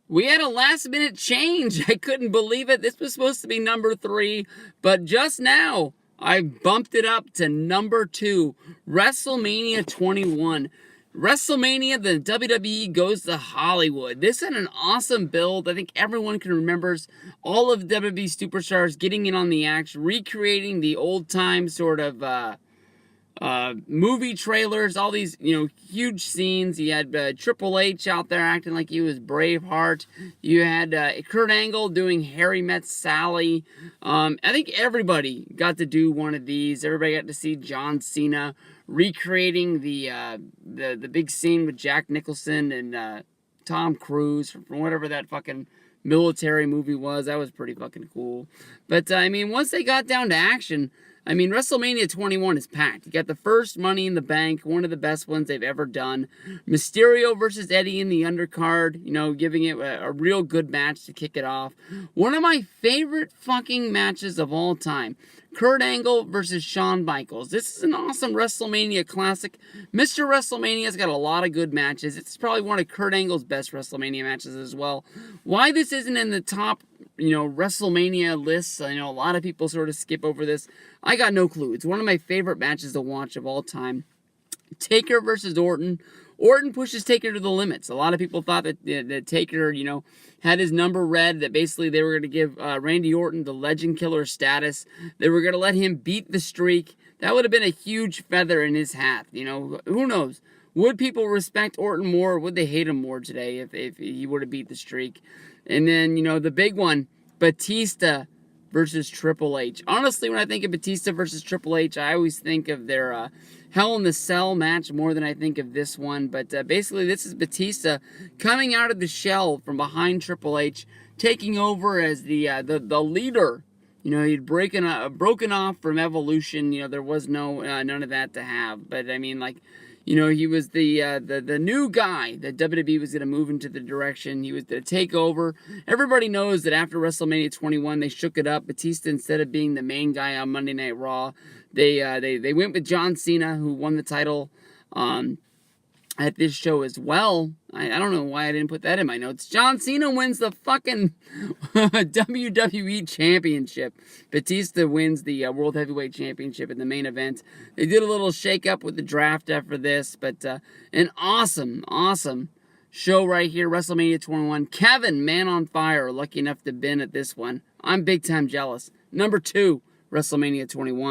We had a last minute change. I couldn't believe it. This was supposed to be number 3, but just now I bumped it up to number 2. WrestleMania 21. WrestleMania, the WWE goes to Hollywood. This had an awesome build. I think everyone can remember all of WWE superstars getting in on the action, recreating the old time sort of movie trailers, all these, huge scenes. You had Triple H out there acting like he was Braveheart. You had Kurt Angle doing Harry Met Sally. I think everybody got to do one of these. Everybody got to see John Cena recreating the big scene with Jack Nicholson and Tom Cruise from whatever that fucking military movie was. That was pretty fucking cool. But once they got down to action, WrestleMania 21 is packed. You got the first Money in the Bank, one of the best ones they've ever done. Mysterio versus Eddie in the undercard, giving it a real good match to kick it off. One of my favorite fucking matches of all time. Kurt Angle versus Shawn Michaels. This is an awesome WrestleMania classic. Mr. WrestleMania's got a lot of good matches. It's probably one of Kurt Angle's best WrestleMania matches as well. Why this isn't in the top WrestleMania lists, I know a lot of people sort of skip over this. I got no clue. It's one of my favorite matches to watch of all time. Taker versus Orton. Orton pushes Taker to the limits. A lot of people thought that Taker, had his number read, that basically they were going to give Randy Orton the legend killer status. They were going to let him beat the streak. That would have been a huge feather in his hat. Who knows? Would people respect Orton more, or would they hate him more today if he would have beat the streak? And then, the big one, Batista versus Triple H. Honestly, when I think of Batista versus Triple H, I always think of their Hell in the Cell match more than I think of this one. But basically, this is Batista coming out of the shell from behind Triple H, taking over as the leader. He'd broken off from Evolution. There was none of that to have. But he was the new guy that WWE was going to move into the direction. He was going to take over. Everybody knows that after WrestleMania 21, they shook it up. Batista, instead of being the main guy on Monday Night Raw, they went with John Cena, who won the title at this show as well. I don't know why I didn't put that in my notes. John Cena wins the fucking WWE Championship. Batista wins the World Heavyweight Championship in the main event. They did a little shake-up with the draft after this, but an awesome show right here, WrestleMania 21. Kevin, Man on Fire, lucky enough to been at this one. I'm big time jealous. Number 2, WrestleMania 21.